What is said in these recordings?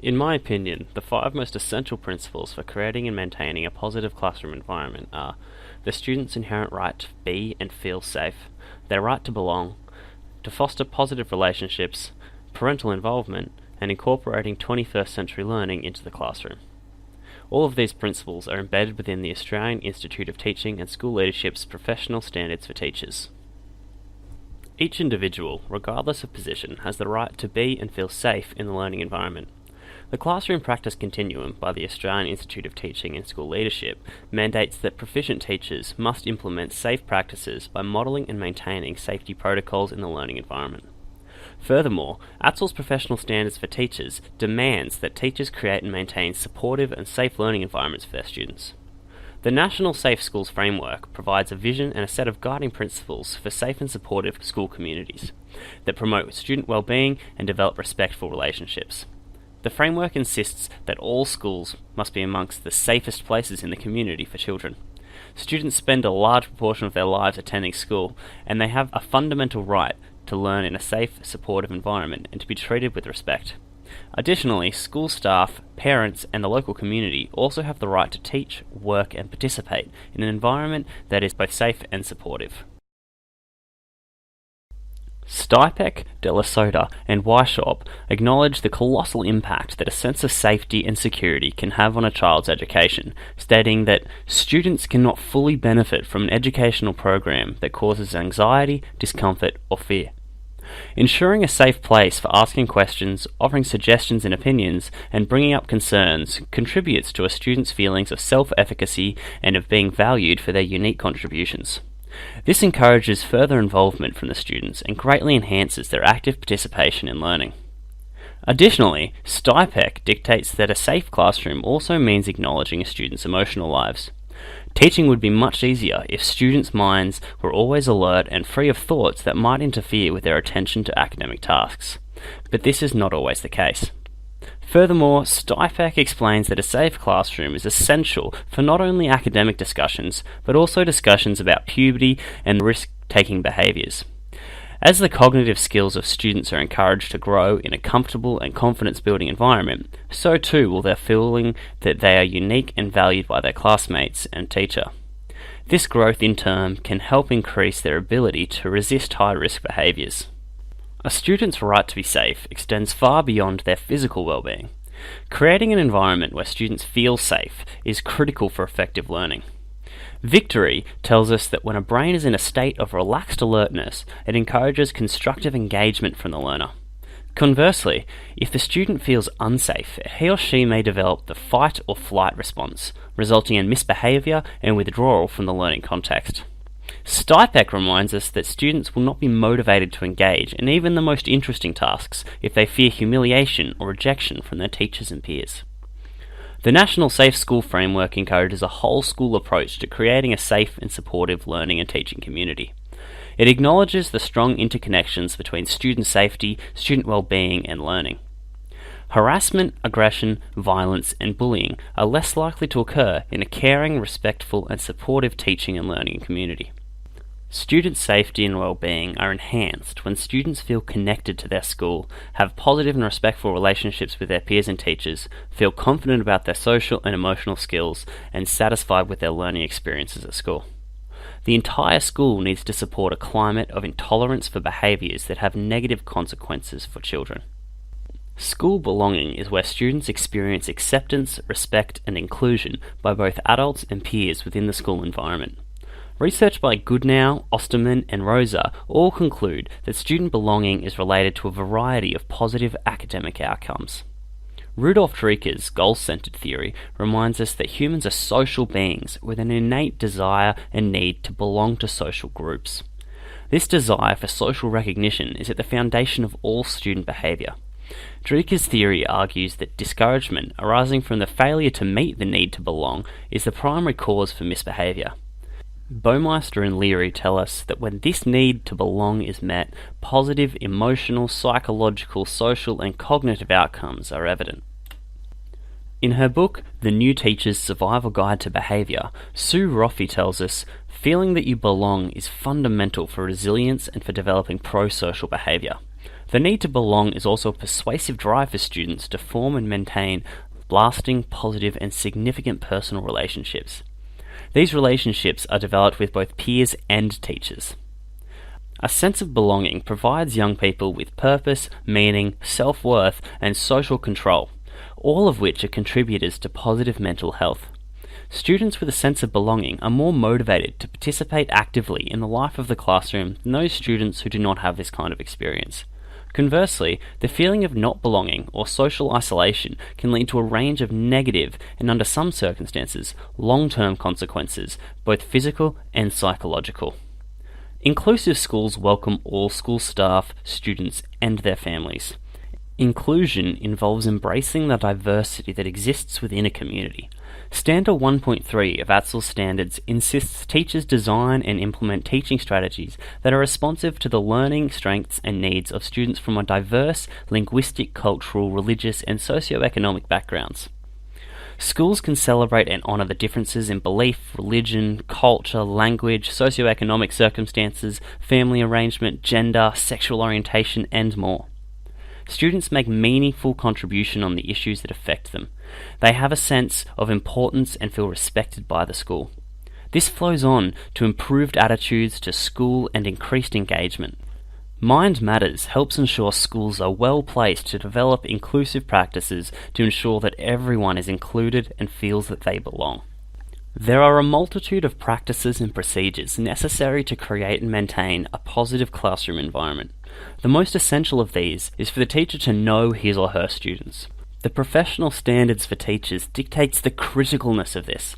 In my opinion, the five most essential principles for creating and maintaining a positive classroom environment are the student's inherent right to be and feel safe, their right to belong, to foster positive relationships, parental involvement, and incorporating 21st century learning into the classroom. All of these principles are embedded within the Australian Institute of Teaching and School Leadership's professional standards for teachers. Each individual, regardless of position, has the right to be and feel safe in the learning environment. The Classroom Practice Continuum by the Australian Institute of Teaching and School Leadership mandates that proficient teachers must implement safe practices by modelling and maintaining safety protocols in the learning environment. Furthermore, ATSL's professional standards for teachers demands that teachers create and maintain supportive and safe learning environments for their students. The National Safe Schools Framework provides a vision and a set of guiding principles for safe and supportive school communities that promote student well-being and develop respectful relationships. The framework insists that all schools must be amongst the safest places in the community for children. Students spend a large proportion of their lives attending school, and they have a fundamental right to learn in a safe, supportive environment and to be treated with respect. Additionally, school staff, parents, and the local community also have the right to teach, work, and participate in an environment that is both safe and supportive. Stipek, De La Sota, and Weishaupt acknowledge the colossal impact that a sense of safety and security can have on a child's education, stating that students cannot fully benefit from an educational program that causes anxiety, discomfort, or fear. Ensuring a safe place for asking questions, offering suggestions and opinions, and bringing up concerns contributes to a student's feelings of self-efficacy and of being valued for their unique contributions. This encourages further involvement from the students and greatly enhances their active participation in learning. Additionally, Stipek dictates that a safe classroom also means acknowledging a student's emotional lives. Teaching would be much easier if students' minds were always alert and free of thoughts that might interfere with their attention to academic tasks. But this is not always the case. Furthermore, Stipek explains that a safe classroom is essential for not only academic discussions, but also discussions about puberty and risk-taking behaviours. As the cognitive skills of students are encouraged to grow in a comfortable and confidence-building environment, so too will their feeling that they are unique and valued by their classmates and teacher. This growth in turn can help increase their ability to resist high-risk behaviours. A student's right to be safe extends far beyond their physical well-being. Creating an environment where students feel safe is critical for effective learning. Victory tells us that when a brain is in a state of relaxed alertness, it encourages constructive engagement from the learner. Conversely, if the student feels unsafe, he or she may develop the fight or flight response, resulting in misbehaviour and withdrawal from the learning context. Stipek reminds us that students will not be motivated to engage in even the most interesting tasks if they fear humiliation or rejection from their teachers and peers. The National Safe School Framework encourages a whole school approach to creating a safe and supportive learning and teaching community. It acknowledges the strong interconnections between student safety, student well-being, and learning. Harassment, aggression, violence, and bullying are less likely to occur in a caring, respectful, and supportive teaching and learning community. Student safety and well-being are enhanced when students feel connected to their school, have positive and respectful relationships with their peers and teachers, feel confident about their social and emotional skills, and satisfied with their learning experiences at school. The entire school needs to support a climate of intolerance for behaviours that have negative consequences for children. School belonging is where students experience acceptance, respect, and inclusion by both adults and peers within the school environment. Research by Goodnow, Osterman, and Rosa all conclude that student belonging is related to a variety of positive academic outcomes. Rudolf Dreker's goal-centered theory reminds us that humans are social beings with an innate desire and need to belong to social groups. This desire for social recognition is at the foundation of all student behaviour. Dreker's theory argues that discouragement arising from the failure to meet the need to belong is the primary cause for misbehaviour. Baumeister and Leary tell us that when this need to belong is met, positive emotional, psychological, social, and cognitive outcomes are evident. In her book, The New Teacher's Survival Guide to Behaviour, Sue Roffey tells us, feeling that you belong is fundamental for resilience and for developing pro-social behaviour. The need to belong is also a persuasive drive for students to form and maintain lasting, positive, and significant personal relationships. These relationships are developed with both peers and teachers. A sense of belonging provides young people with purpose, meaning, self-worth, and social control, all of which are contributors to positive mental health. Students with a sense of belonging are more motivated to participate actively in the life of the classroom than those students who do not have this kind of experience. Conversely, the feeling of not belonging or social isolation can lead to a range of negative and, under some circumstances, long-term consequences, both physical and psychological. Inclusive schools welcome all school staff, students, and their families. Inclusion involves embracing the diversity that exists within a community. Standard 1.3 of ATSL standards insists teachers design and implement teaching strategies that are responsive to the learning strengths and needs of students from a diverse linguistic, cultural, religious, and socio-economic backgrounds. Schools can celebrate and honour the differences in belief, religion, culture, language, socio-economic circumstances, family arrangement, gender, sexual orientation, and more. Students make meaningful contribution on the issues that affect them. They have a sense of importance and feel respected by the school. This flows on to improved attitudes to school and increased engagement. Mind Matters helps ensure schools are well placed to develop inclusive practices to ensure that everyone is included and feels that they belong. There are a multitude of practices and procedures necessary to create and maintain a positive classroom environment. The most essential of these is for the teacher to know his or her students. The professional standards for teachers dictates the criticalness of this.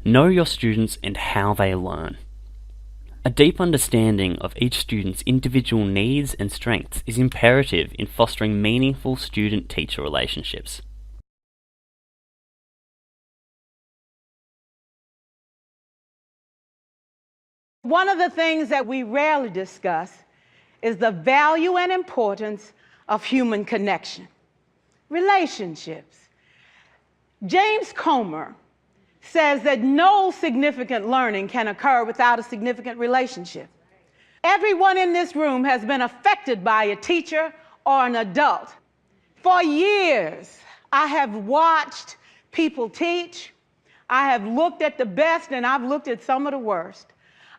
Know your students and how they learn. A deep understanding of each student's individual needs and strengths is imperative in fostering meaningful student-teacher relationships. One of the things that we rarely discuss is the value and importance of human connection, relationships. James Comer says that no significant learning can occur without a significant relationship. Everyone in this room has been affected by a teacher or an adult. For years, I have watched people teach. I have looked at the best and I've looked at some of the worst.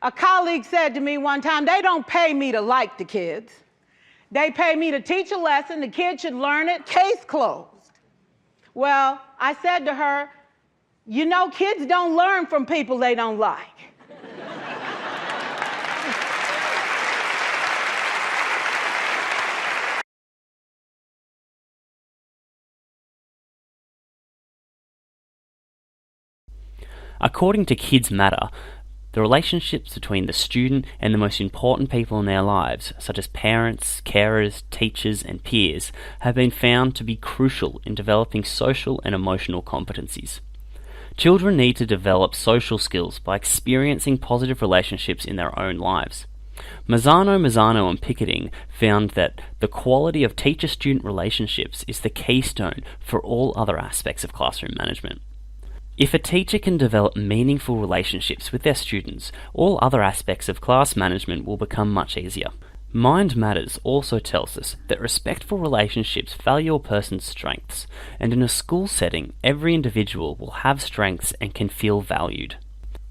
A colleague said to me one time, they don't pay me to like the kids. They pay me to teach a lesson, the kids should learn it, case closed. Well, I said to her, you know, kids don't learn from people they don't like. According to Kids Matter, the relationships between the student and the most important people in their lives, such as parents, carers, teachers, and peers, have been found to be crucial in developing social and emotional competencies. Children need to develop social skills by experiencing positive relationships in their own lives. Mazzano, and Picketting found that the quality of teacher-student relationships is the keystone for all other aspects of classroom management. If a teacher can develop meaningful relationships with their students, all other aspects of class management will become much easier. Mind Matters also tells us that respectful relationships value a person's strengths, and in a school setting, every individual will have strengths and can feel valued.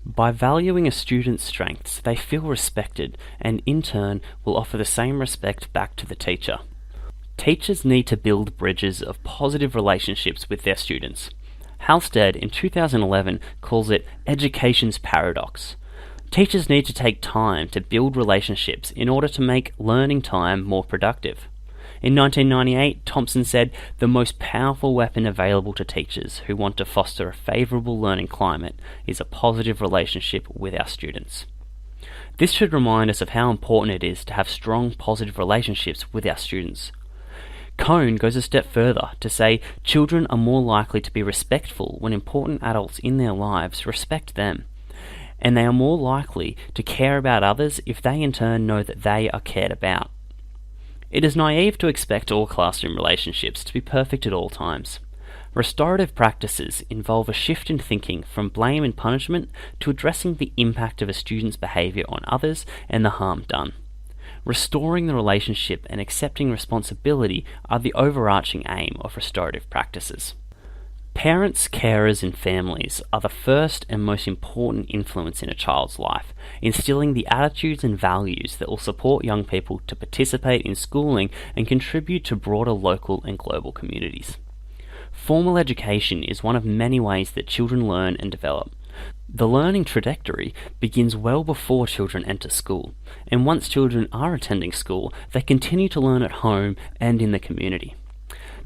By valuing a student's strengths, they feel respected and in turn will offer the same respect back to the teacher. Teachers need to build bridges of positive relationships with their students. Halstead in 2011 calls it education's paradox. Teachers need to take time to build relationships in order to make learning time more productive. In 1998, Thompson said, "The most powerful weapon available to teachers who want to foster a favourable learning climate is a positive relationship with our students." This should remind us of how important it is to have strong positive relationships with our students. Cohn goes a step further to say children are more likely to be respectful when important adults in their lives respect them, and they are more likely to care about others if they in turn know that they are cared about. It is naive to expect all classroom relationships to be perfect at all times. Restorative practices involve a shift in thinking from blame and punishment to addressing the impact of a student's behaviour on others and the harm done. Restoring the relationship and accepting responsibility are the overarching aim of restorative practices. Parents, carers, and families are the first and most important influence in a child's life, instilling the attitudes and values that will support young people to participate in schooling and contribute to broader local and global communities. Formal education is one of many ways that children learn and develop. The learning trajectory begins well before children enter school, and once children are attending school, they continue to learn at home and in the community.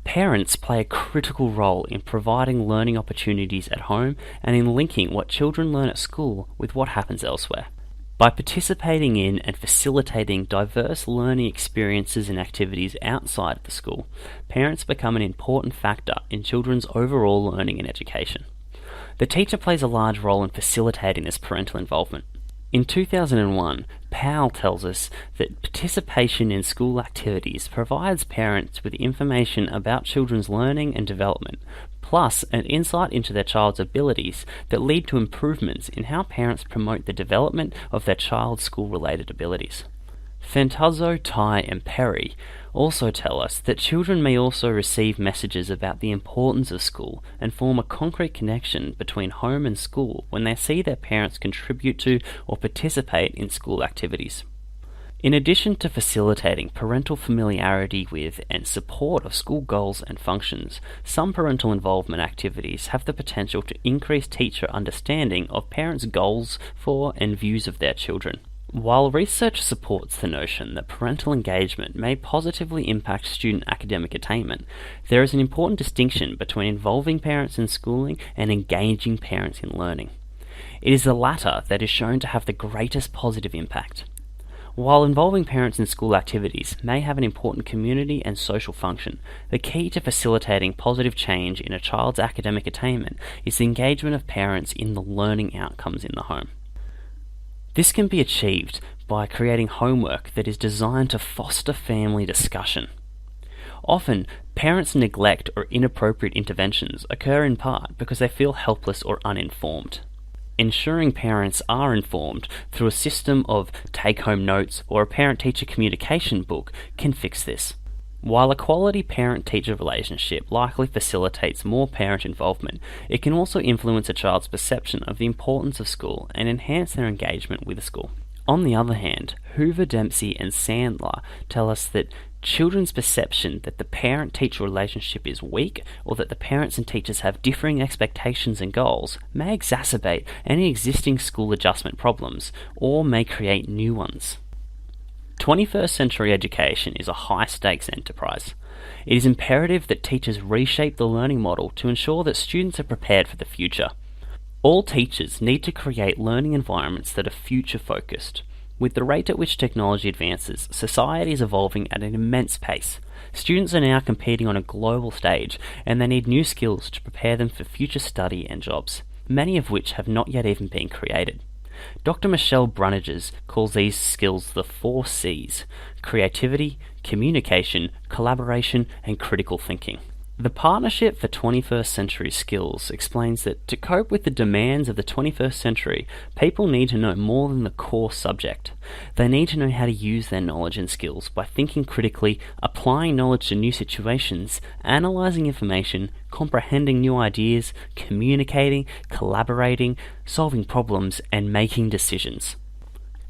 Parents play a critical role in providing learning opportunities at home and in linking what children learn at school with what happens elsewhere. By participating in and facilitating diverse learning experiences and activities outside of the school, parents become an important factor in children's overall learning and education. The teacher plays a large role in facilitating this parental involvement. In 2001, Powell tells us that participation in school activities provides parents with information about children's learning and development, plus an insight into their child's abilities that lead to improvements in how parents promote the development of their child's school-related abilities. Fantuzzo, Tai, and Perry also tell us that children may also receive messages about the importance of school and form a concrete connection between home and school when they see their parents contribute to or participate in school activities. In addition to facilitating parental familiarity with and support of school goals and functions, some parental involvement activities have the potential to increase teacher understanding of parents' goals for and views of their children. While research supports the notion that parental engagement may positively impact student academic attainment, there is an important distinction between involving parents in schooling and engaging parents in learning. It is the latter that is shown to have the greatest positive impact. While involving parents in school activities may have an important community and social function, the key to facilitating positive change in a child's academic attainment is the engagement of parents in the learning outcomes in the home. This can be achieved by creating homework that is designed to foster family discussion. Often, parents' neglect or inappropriate interventions occur in part because they feel helpless or uninformed. Ensuring parents are informed through a system of take-home notes or a parent-teacher communication book can fix this. While a quality parent-teacher relationship likely facilitates more parent involvement, it can also influence a child's perception of the importance of school and enhance their engagement with the school. On the other hand, Hoover, Dempsey, and Sandler tell us that children's perception that the parent-teacher relationship is weak or that the parents and teachers have differing expectations and goals may exacerbate any existing school adjustment problems or may create new ones. 21st century education is a high-stakes enterprise. It is imperative that teachers reshape the learning model to ensure that students are prepared for the future. All teachers need to create learning environments that are future-focused. With the rate at which technology advances, society is evolving at an immense pace. Students are now competing on a global stage, and they need new skills to prepare them for future study and jobs, many of which have not yet even been created. Dr. Michelle Bruniges calls these skills the 4 C's: creativity, communication, collaboration, and critical thinking. The Partnership for 21st Century Skills explains that to cope with the demands of the 21st century, people need to know more than the core subject. They need to know how to use their knowledge and skills by thinking critically, applying knowledge to new situations, analysing information, comprehending new ideas, communicating, collaborating, solving problems, and making decisions.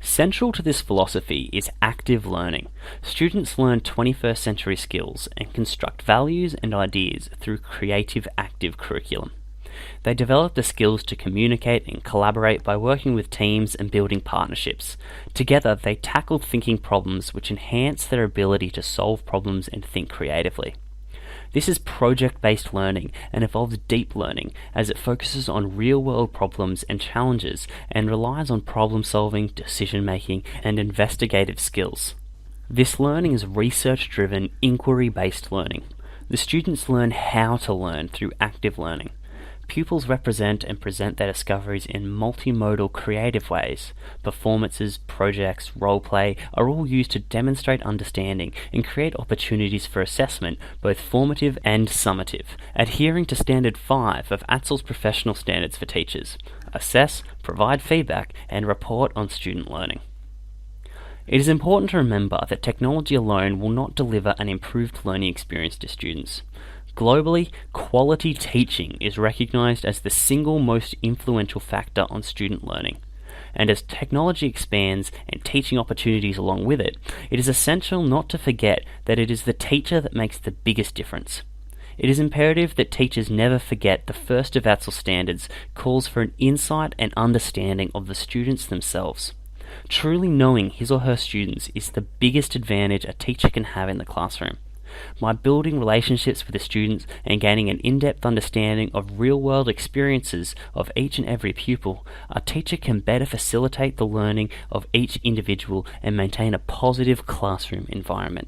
Central to this philosophy is active learning. Students learn 21st century skills and construct values and ideas through creative active curriculum. They develop the skills to communicate and collaborate by working with teams and building partnerships. Together, they tackle thinking problems which enhance their ability to solve problems and think creatively. This is project-based learning and involves deep learning as it focuses on real-world problems and challenges and relies on problem-solving, decision-making, and investigative skills. This learning is research-driven, inquiry-based learning. The students learn how to learn through active learning. Pupils represent and present their discoveries in multimodal creative ways. Performances, projects, role-play are all used to demonstrate understanding and create opportunities for assessment, both formative and summative, adhering to Standard 5 of ATSL's professional standards for teachers. Assess, provide feedback, and report on student learning. It is important to remember that technology alone will not deliver an improved learning experience to students. Globally, quality teaching is recognized as the single most influential factor on student learning. And as technology expands and teaching opportunities along with it, it is essential not to forget that it is the teacher that makes the biggest difference. It is imperative that teachers never forget the first of ATSL standards calls for an insight and understanding of the students themselves. Truly knowing his or her students is the biggest advantage a teacher can have in the classroom. By building relationships with the students and gaining an in-depth understanding of real-world experiences of each and every pupil, a teacher can better facilitate the learning of each individual and maintain a positive classroom environment.